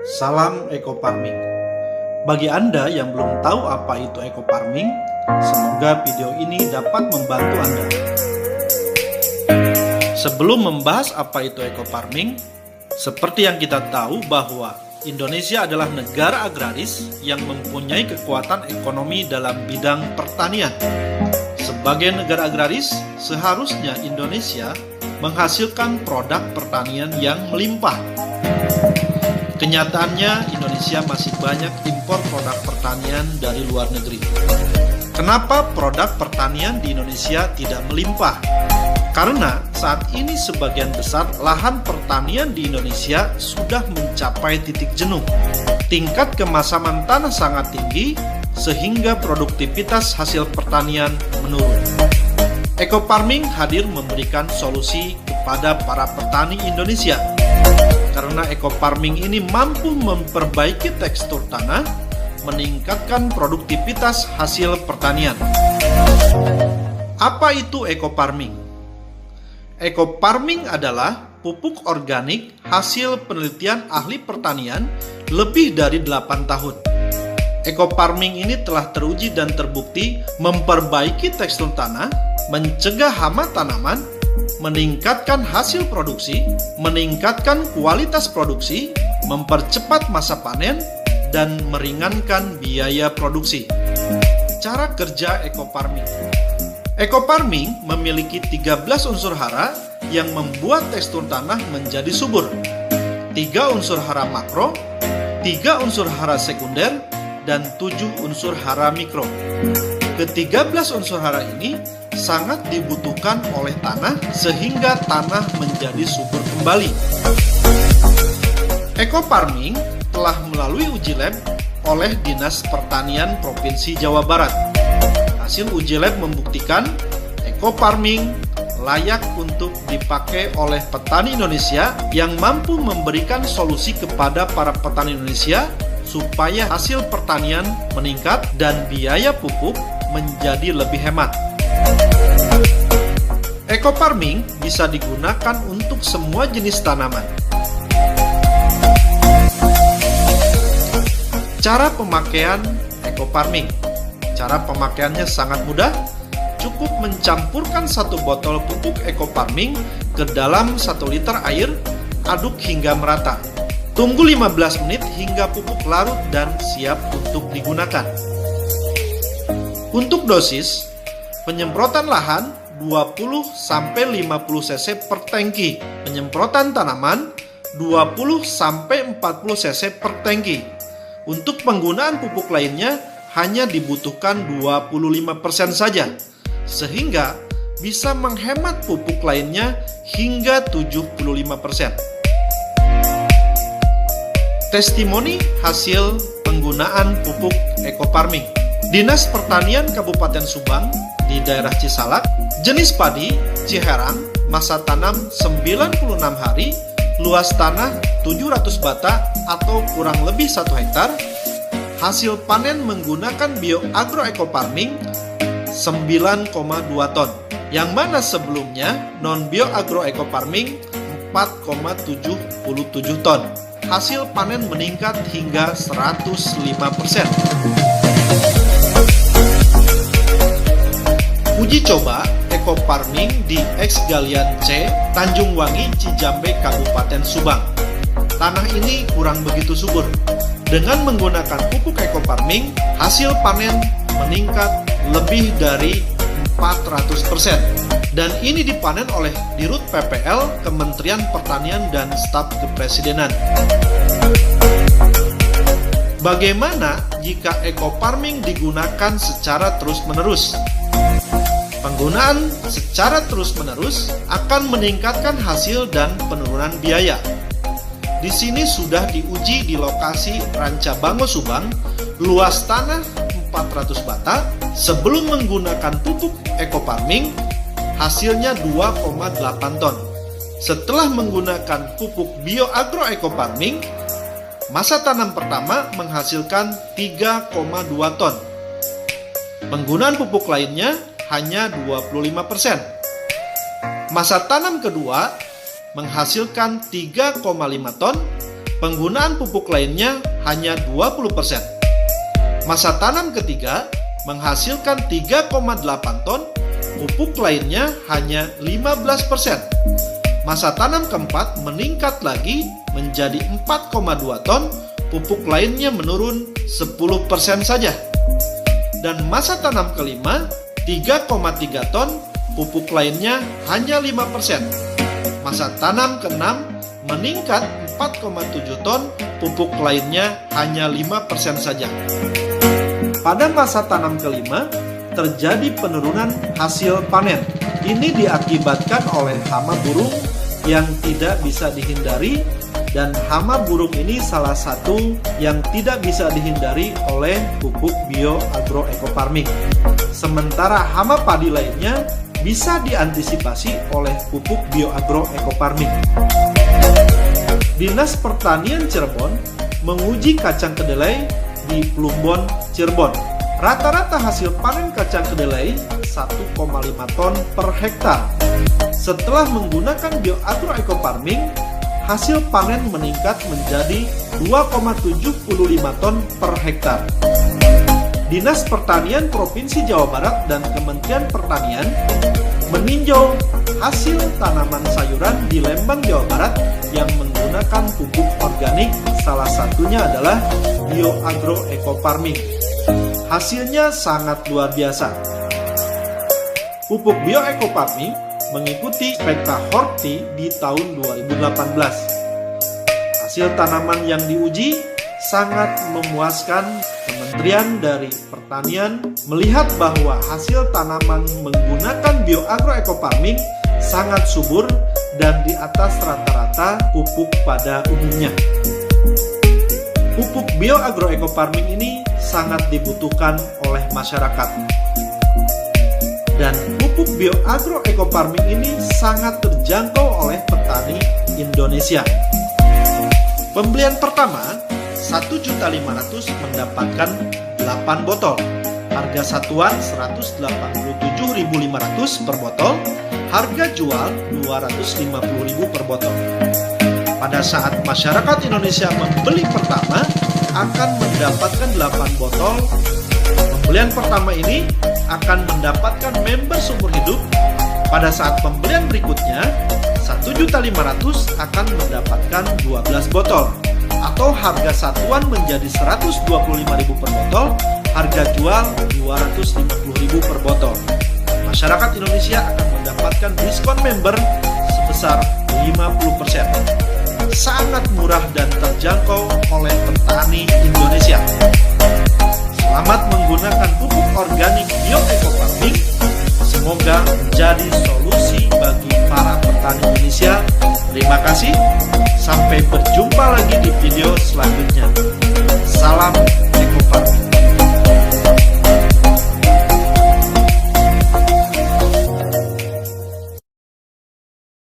Salam Eco Farming. Bagi Anda yang belum tahu apa itu Eco Farming, semoga video ini dapat membantu Anda. Sebelum membahas apa itu Eco Farming, seperti yang kita tahu bahwa Indonesia adalah negara agraris yang mempunyai kekuatan ekonomi dalam bidang pertanian. Sebagai negara agraris, seharusnya Indonesia menghasilkan produk pertanian yang melimpah. Kenyataannya, Indonesia masih banyak impor produk pertanian dari luar negeri. Kenapa produk pertanian di Indonesia tidak melimpah? Karena saat ini sebagian besar lahan pertanian di Indonesia sudah mencapai titik jenuh. Tingkat kemasaman tanah sangat tinggi, sehingga produktivitas hasil pertanian menurun. Eco Farming hadir memberikan solusi kepada para petani Indonesia. Karena Eco Farming ini mampu memperbaiki tekstur tanah, meningkatkan produktivitas hasil pertanian. Apa itu Eco Farming? Eco Farming adalah pupuk organik hasil penelitian ahli pertanian lebih dari 8 tahun. Eco Farming ini telah teruji dan terbukti memperbaiki tekstur tanah, mencegah hama tanaman, meningkatkan hasil produksi, meningkatkan kualitas produksi, mempercepat masa panen, dan meringankan biaya produksi. Cara kerja Eco Farming. Eco Farming memiliki 13 unsur hara yang membuat tekstur tanah menjadi subur. 3 unsur hara makro, 3 unsur hara sekunder, dan 7 unsur hara mikro. Ke-13 unsur hara ini sangat dibutuhkan oleh tanah sehingga tanah menjadi subur kembali. Eco Farming telah melalui uji lab oleh Dinas Pertanian Provinsi Jawa Barat. Hasil uji lab membuktikan Eco Farming layak untuk dipakai oleh petani Indonesia yang mampu memberikan solusi kepada para petani Indonesia supaya hasil pertanian meningkat dan biaya pupuk menjadi lebih hemat. Eco Farming bisa digunakan untuk semua jenis tanaman. Cara pemakaian Eco Farming. Cara pemakaiannya sangat mudah. Cukup mencampurkan 1 botol pupuk Eco Farming ke dalam 1 liter air, aduk hingga merata. Tunggu 15 menit hingga pupuk larut dan siap untuk digunakan. Untuk dosis, penyemprotan lahan 20-50 cc per tangki, penyemprotan tanaman 20-40 cc per tangki. Untuk penggunaan pupuk lainnya hanya dibutuhkan 25% saja, sehingga bisa menghemat pupuk lainnya hingga 75%. Testimoni hasil penggunaan pupuk Eco Farming. Dinas Pertanian Kabupaten Subang di daerah Cisalak, jenis padi Ciherang, masa tanam 96 hari, luas tanah 700 bata atau kurang lebih 1 hektar, hasil panen menggunakan BioAgro Eco Farming 9,2 ton, yang mana sebelumnya non BioAgro Eco Farming 4,77 ton. Hasil panen meningkat hingga 105%. Uji coba Eco Farming di X Galian C, Tanjung Wangi, Cijambe, Kabupaten Subang. Tanah ini kurang begitu subur. Dengan menggunakan pupuk Eco Farming, hasil panen meningkat lebih dari 400%. Dan ini dipanen oleh Dirut PPL, Kementerian Pertanian dan Staf Kepresidenan. Bagaimana jika Eco Farming digunakan secara terus-menerus? Penggunaan secara terus-menerus akan meningkatkan hasil dan penurunan biaya. Di sini sudah diuji di lokasi Rancabango Subang, luas tanah 400 bata. Sebelum menggunakan pupuk Eco Farming, hasilnya 2,8 ton. Setelah menggunakan pupuk BioAgro Eco Farming, masa tanam pertama menghasilkan 3,2 ton. Penggunaan pupuk lainnya hanya 25%. Masa tanam kedua menghasilkan 3,5 ton penggunaan pupuk lainnya hanya 20%. Masa tanam ketiga menghasilkan 3,8 ton, pupuk lainnya hanya 15%. Masa tanam keempat meningkat lagi menjadi 4,2 ton, pupuk lainnya menurun 10% saja. Dan masa tanam kelima 3,3 ton, pupuk lainnya hanya 5%. Masa tanam keenam meningkat 4,7 ton, pupuk lainnya hanya 5% saja. Pada masa tanam kelima, terjadi penurunan hasil panen. Ini diakibatkan oleh hama burung yang tidak bisa dihindari, dan hama burung ini salah satu yang tidak bisa dihindari oleh pupuk bioagroecofarming. Sementara hama padi lainnya bisa diantisipasi oleh pupuk bioagroecofarming. Dinas Pertanian Cirebon menguji kacang kedelai di Plumbon, Cirebon. Rata-rata hasil panen kacang kedelai 1,5 ton per hektar. Setelah menggunakan bioagroecofarming, hasil panen meningkat menjadi 2,75 ton per hektar. Dinas Pertanian Provinsi Jawa Barat dan Kementerian Pertanian meninjau hasil tanaman sayuran di Lembang, Jawa Barat yang menggunakan pupuk organik, salah satunya adalah bioagroecofarming. Hasilnya sangat luar biasa. Pupuk bioecofarming mengikuti Spekta Horti di tahun 2018. Hasil tanaman yang diuji sangat memuaskan. Kementerian dari Pertanian melihat bahwa hasil tanaman menggunakan bioagroecofarming sangat subur dan di atas rata-rata pupuk pada umumnya. Pupuk bioagroecofarming ini sangat dibutuhkan oleh masyarakat. Dan pupuk bioagroecofarming ini sangat terjangkau oleh petani Indonesia. Pembelian pertama 1.500.000 mendapatkan 8 botol. Harga satuan 187.500 per botol. Harga jual 250.000 per botol. Pada saat masyarakat Indonesia membeli pertama akan mendapatkan 8 botol. Pembelian pertama ini akan mendapatkan member seumur hidup. Pada saat pembelian berikutnya 1.500.000 akan mendapatkan 12 botol, atau harga satuan menjadi 125.000 per botol, harga jual 250.000 per botol. Masyarakat Indonesia akan mendapatkan diskon member sebesar 50%. Sangat murah dan terjangkau oleh petani Indonesia. Selamat menggunakan pupuk organik bioecofarming. Semoga menjadi solusi bagi para petani Indonesia. Terima kasih. Sampai berjumpa lagi di video selanjutnya.